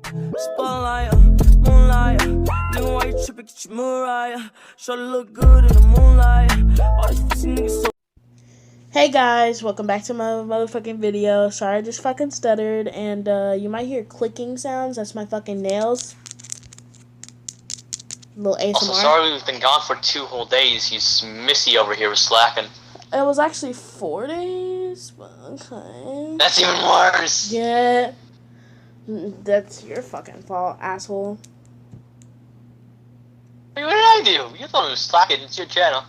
Spotlight, moonlight. Nigga, why you tripping? Get your mood right. Shorty look good in the moonlight. All these pussy niggas so. Hey guys, welcome back to my motherfucking video. Sorry, I just fucking stuttered, and you might hear clicking sounds. That's my fucking nails. Little ASMR. Also, sorry we've been gone for 2 whole days. He's Missy over here was slacking. It was actually 4 days, but okay. That's even worse. Yeah. That's your fucking fault, asshole. What did I do? You thought it was slacking. It's your channel.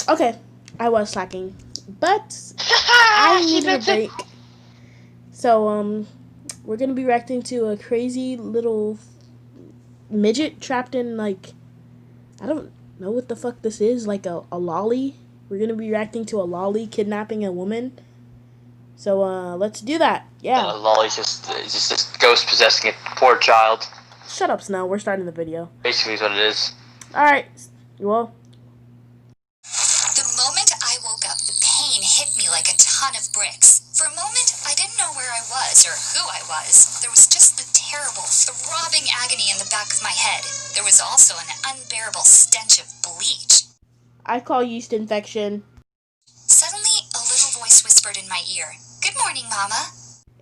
Okay, I was slacking, but I needed a break. So, we're gonna be reacting to a crazy little midget trapped in, like, I don't know what the fuck this is, like a lolly. We're gonna be reacting to a lolly kidnapping a woman. So, let's do that. Yeah. Lolly's just this ghost possessing a poor child. Shut up, Snow. We're starting the video. Basically is what it is. Alright. Well. The moment I woke up, the pain hit me like a ton of bricks. For a moment, I didn't know where I was or who I was. There was just the terrible, throbbing agony in the back of my head. There was also an unbearable stench of bleach. I call yeast infection. Suddenly, a little voice whispered in my ear, "Good morning, Mama."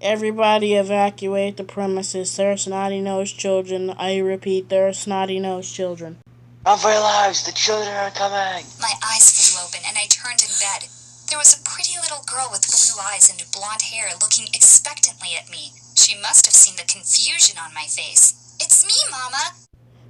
Everybody evacuate the premises. There are snotty-nosed children. I repeat, there are snotty-nosed children. Run for your lives! The children are coming! My eyes flew open and I turned in bed. There was a pretty little girl with blue eyes and blonde hair looking expectantly at me. She must have seen the confusion on my face. "It's me, Mama."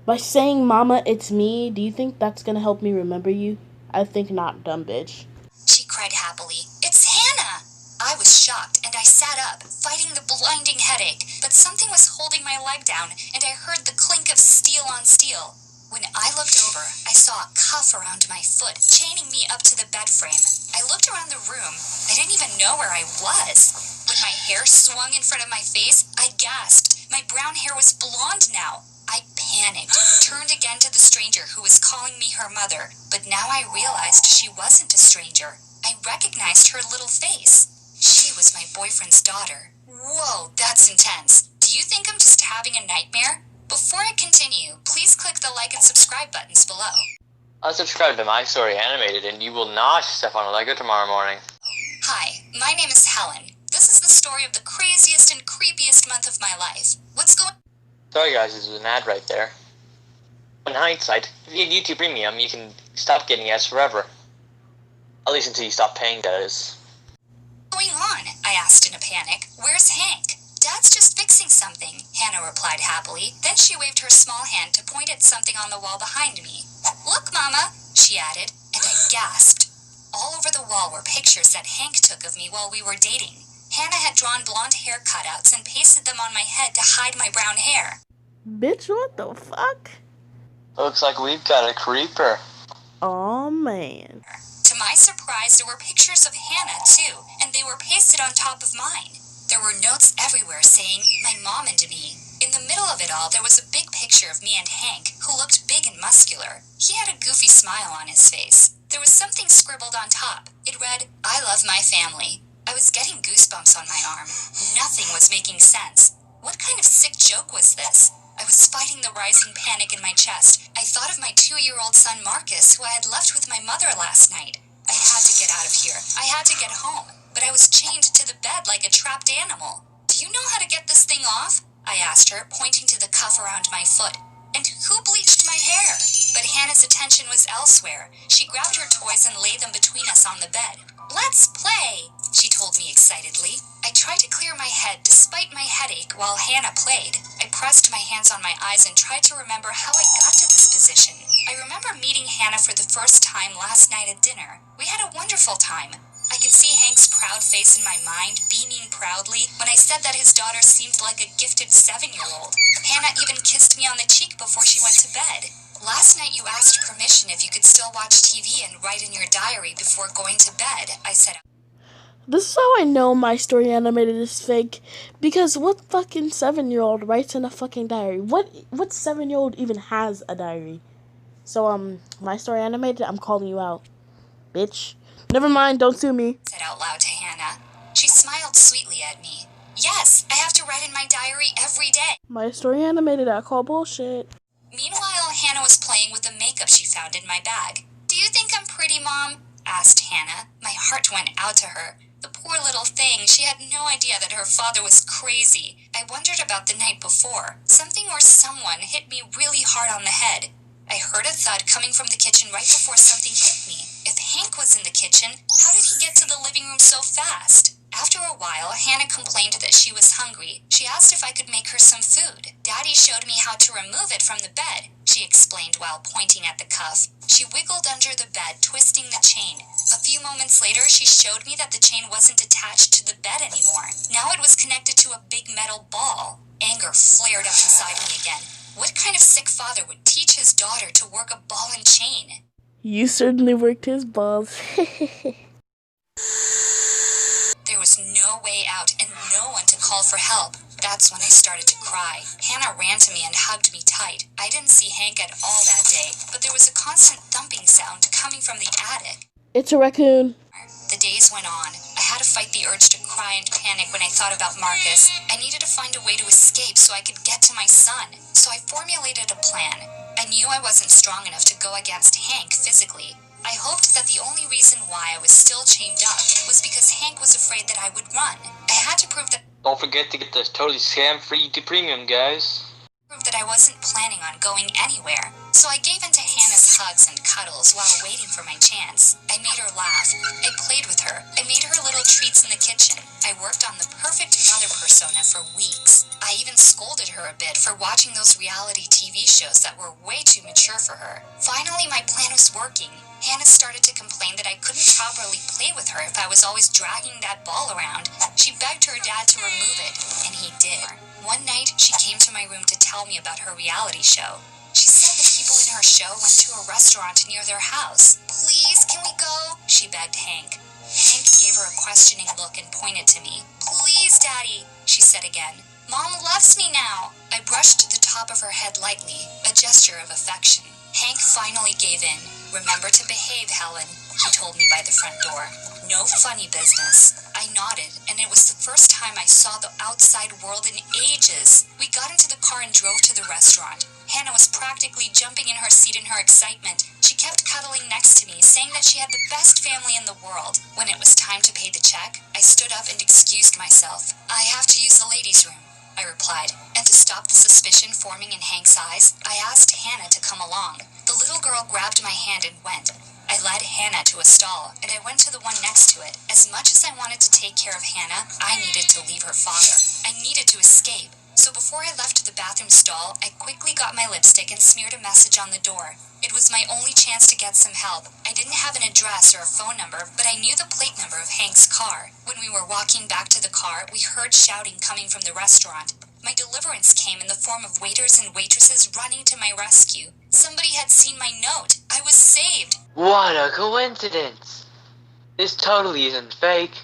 By saying, Mama, it's me, do you think that's gonna help me remember you? I think not, dumb bitch. She cried happily, "It's Hannah!" I was shocked and I sat up, fighting the blinding headache, but something was holding my leg down and I heard the clink of steel on steel. When I looked over, I saw a cuff around my foot, chaining me up to the bed frame. I looked around the room. I didn't even know where I was. When my hair swung in front of my face, I gasped. My brown hair was blonde now. I panicked, turned again to the stranger who was calling me her mother, but now I realized she wasn't a stranger. I recognized her little face. She was my boyfriend's daughter. Whoa, that's intense. Do you think I'm just having a nightmare? Before I continue, please click the like and subscribe buttons below. Unsubscribe to My Story Animated and you will not step on a Lego tomorrow morning. Hi, my name is Helen. This is the story of the craziest and creepiest month of my life. What's going... Sorry guys, this is an ad right there. In hindsight, if you had YouTube Premium, you can stop getting ads forever. At least until you stop paying, that is. What's going on? I asked in a panic. Where's Hank? Dad's just fixing something, Hannah replied happily. Then she waved her small hand to point at something on the wall behind me. Look, Mama, she added, and I gasped. All over the wall were pictures that Hank took of me while we were dating. Hannah had drawn blonde hair cutouts and pasted them on my head to hide my brown hair. Bitch, what the fuck? Looks like we've got a creeper. Aw, man. To my surprise, there were pictures of Hannah, too, and they were pasted on top of mine. There were notes everywhere saying, "My mom and me." In the middle of it all, there was a big picture of me and Hank, who looked big and muscular. He had a goofy smile on his face. There was something scribbled on top. It read, "I love my family." I was getting goosebumps on my arm. Nothing was making sense. What kind of sick joke was this? I was fighting the rising panic in my chest. I thought of my 2-year-old son Marcus, who I had left with my mother last night. I had to get out of here. I had to get home. But I was chained to the bed like a trapped animal. "Do you know how to get this thing off?" I asked her, pointing to the cuff around my foot. "And who bleached my hair?" But Hannah's attention was elsewhere. She grabbed her toys and laid them between us on the bed. "Let's play," she told me excitedly. I tried to clear my head despite my headache while Hannah played. I pressed my hands on my eyes and tried to remember how I got to this position. I remember meeting Hannah for the first time last night at dinner. We had a wonderful time. I could see Hank's proud face in my mind, beaming proudly, when I said that his daughter seemed like a gifted 7-year-old. Hannah even kissed me on the cheek before she went to bed. Last night you asked permission if you could still watch TV and write in your diary before going to bed, I said. This is how I know My Story Animated is fake. Because what fucking 7-year-old writes in a fucking diary? What 7-year-old even has a diary? So, My Story Animated, I'm calling you out. Bitch. Never mind, don't sue me. Said out loud to Hannah. She smiled sweetly at me. Yes, I have to write in my diary every day. My story animated, I call bullshit. Meanwhile, Hannah was playing with the makeup she found in my bag. Do you think I'm pretty, Mom? Asked Hannah. My heart went out to her. The poor little thing, she had no idea that her father was crazy. I wondered about the night before. Something or someone hit me really hard on the head. I heard a thud coming from the kitchen right before something hit me. If Hank was in the kitchen, how did he get to the living room so fast? After a while, Hannah complained that she was hungry. She asked if I could make her some food. Daddy showed me how to remove it from the bed, she explained while pointing at the cuff. She wiggled under the bed, twisting the chain. A few moments later, she showed me that the chain wasn't attached to the bed anymore. Now it was connected to a big metal ball. Anger flared up inside me again. What kind of sick father would teach his daughter to work a ball and chain? You certainly worked his balls. There was no way out and no one to call for help. That's when I started to cry. Hannah ran to me and hugged me tight. I didn't see Hank at all that day, but there was a constant thumping sound coming from the attic. It's a raccoon. The days went on. I had to fight the urge to cry and panic when I thought about Marcus. I needed to find a way to escape so I could get to my son. So I formulated a plan. I knew I wasn't strong enough to go against Hank physically. I hoped that the only reason why I was still chained up was because Hank was afraid that I would run. I had to prove that Don't forget to get the totally scam-free YouTube Premium, guys. I wasn't planning on going anywhere. So I gave in to Hannah's hugs and cuddles while waiting for my chance. I made her laugh. I played with her. I made her little treats in the kitchen. I worked on the perfect mother persona for weeks. I even scolded her a bit for watching those reality TV shows that were way too mature for her. Finally, my plan was working. Hannah started to complain that I couldn't properly play with her if I was always dragging that ball around. She begged her dad to remove it, and he did. One night, she came to my room to tell me about her reality show. She said the people in her show went to a restaurant near their house. Please, can we go? She begged Hank. Hank gave her a questioning look and pointed to me. Please, Daddy, she said again. Mom loves me now. I brushed the top of her head lightly, a gesture of affection. Hank finally gave in. Remember to behave, Helen, he told me by the front door. No funny business. I nodded, and it was the first time I saw the outside world in ages. We got into the car and drove to the restaurant. Hannah was practically jumping in her seat in her excitement. She kept cuddling next to me, saying that she had the best family in the world. When it was time to pay the check, I stood up and excused myself. I have to use the ladies' room, I replied, and to stop the suspicion forming in Hank's eyes, I asked Hannah to come along. The little girl grabbed my hand and went. I led Hannah to a stall, and I went to the one next to it. As much as I wanted to take care of Hannah, I needed to leave her father. I needed to escape. So before I left the bathroom stall, I quickly got my lipstick and smeared a message on the door. It was my only chance to get some help. I didn't have an address or a phone number, but I knew the plate number of Hank's car. When we were walking back to the car, we heard shouting coming from the restaurant. My deliverance came in the form of waiters and waitresses running to my rescue. Somebody had seen my note. I was saved. What a coincidence! This totally isn't fake.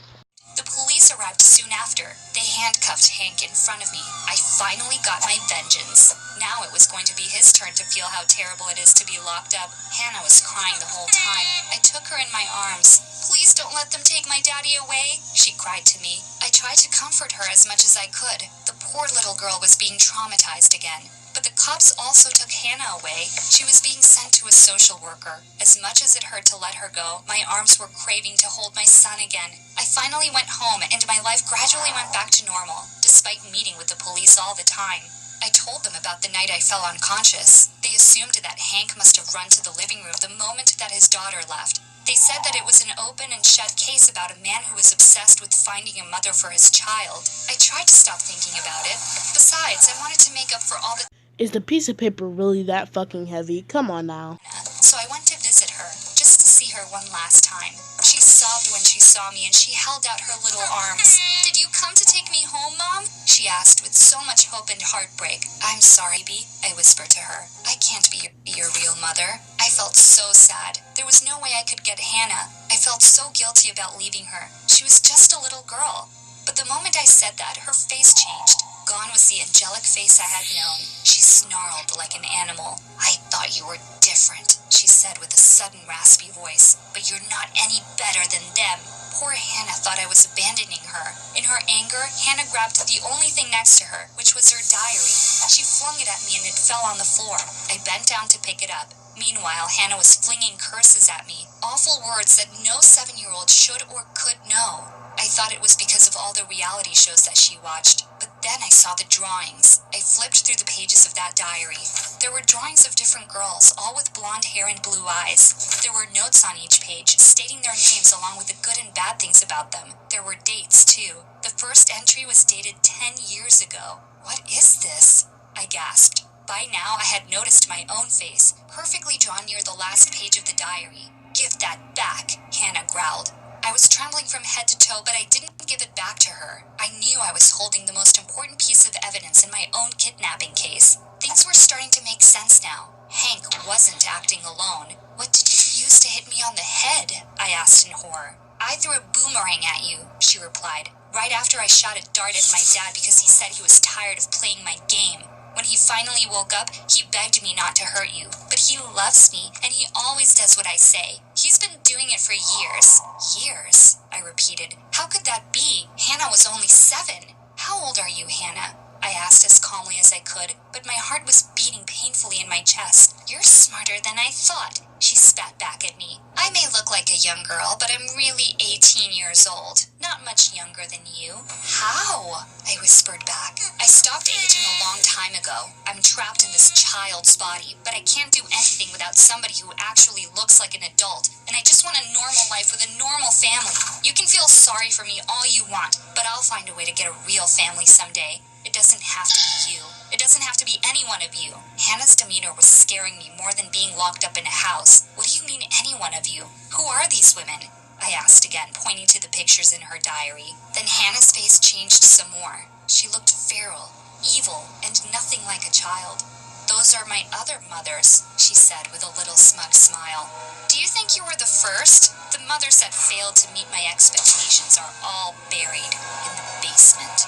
The police arrived soon after. They handcuffed Hank in front of me. I finally got my vengeance. Now it was going to be his turn to feel how terrible it is to be locked up. Hannah was crying the whole time. I took her in my arms. Please don't let them take my daddy away, she cried to me. I tried to comfort her as much as I could. The poor little girl was being traumatized again. But the cops also took Hannah away. She was being sent to a social worker. As much as it hurt to let her go, my arms were craving to hold my son again. I finally went home, and my life gradually went back to normal, despite meeting with the police all the time. I told them about the night I fell unconscious. They assumed that Hank must have run to the living room the moment that his daughter left. They said that it was an open and shut case about a man who was obsessed with finding a mother for his child. I tried to stop thinking about it. Besides, I wanted to make up for all the Is the piece of paper really that fucking heavy? Come on now. So I went to visit her, just to see her one last time. She sobbed when she saw me and she held out her little arms. Did you come to take me home, Mom? She asked with so much hope and heartbreak. I'm sorry, Bee, I whispered to her. I can't be your real mother. I felt so sad. There was no way I could get Hannah. I felt so guilty about leaving her. She was just a little girl. But the moment I said that, her face changed. Gone was the angelic face I had known. She snarled like an animal. I thought you were different. different," she said with a sudden raspy voice, "but you're not any better than them." Poor Hannah thought I was abandoning her. In her anger, Hannah grabbed the only thing next to her, which was her diary. She flung it at me and it fell on the floor. I bent down to pick it up. Meanwhile, Hannah was flinging curses at me, awful words that no 7-year-old should or could know. I thought it was because of all the reality shows that she watched, but then I saw the drawings. I flipped through the pages of that diary. There were drawings of different girls, all with blonde hair and blue eyes. There were notes on each page, stating their names along with the good and bad things about them. There were dates, too. The first entry was dated 10 years ago. "What is this?" I gasped. By now, I had noticed my own face, perfectly drawn near the last page of the diary. "Give that back," Hannah growled. I was trembling from head to toe, but I didn't give it back to her. I knew I was holding the most important piece of evidence in my own kidnapping case. Things were starting to make sense now. Hank wasn't acting alone. "What did you use to hit me on the head?" I asked in horror. "I threw a boomerang at you," she replied, "right after I shot a dart at my dad because he said he was tired of playing my game. When he finally woke up, he begged me not to hurt you. But he loves me, and he always does what I say. He's been doing it for years." "Years?" I repeated. "How could that be? Hannah was only 7. How old are you, Hannah?" I asked as calmly as I could, but my heart was beating painfully in my chest. "You're smarter than I thought," she spat back at me. "I may look like a young girl, but I'm really 18 years old. Not much younger than you." "How?" I whispered back. "I stopped aging a long time ago. I'm trapped in this child's body, but I can't do anything without somebody who actually looks like an adult, and I just want a normal life with a normal family. You can feel sorry for me all you want, but I'll find a way to get a real family someday. It doesn't have to be you. It doesn't have to be any one of you." Hannah's demeanor was scaring me more than being locked up in a house. "What do you mean, any one of you? Who are these women?" I asked again, pointing to the pictures in her diary. Then Hannah's face changed some more. She looked feral, evil, and nothing like a child. "Those are my other mothers," she said with a little smug smile. "Do you think you were the first? The mothers that failed to meet my expectations are all buried in the basement."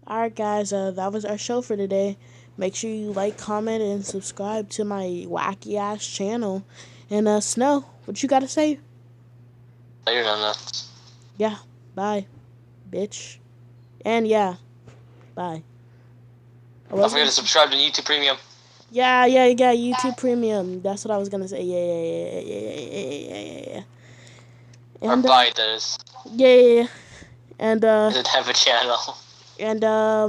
Alright guys, that was our show for today. Make sure you like, comment, and subscribe to my wacky ass channel. And Snow, what you gotta say? Later, Nana. Yeah, bye, bitch. And yeah, bye. Don't forget to subscribe to YouTube Premium. Yeah, YouTube Premium. That's what I was gonna say. Yeah. Or And, buy those. Yeah. And Doesn't have a channel. And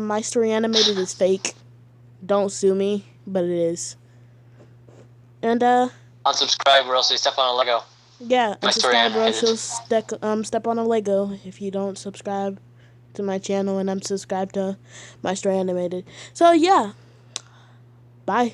my story animated is fake. Don't sue me, but it is. And Unsubscribe or else you step on a Lego. Yeah, My story unsubscribe or animated. else you'll step on a Lego if you don't subscribe to my channel and unsubscribe to my story animated. So yeah. Bye.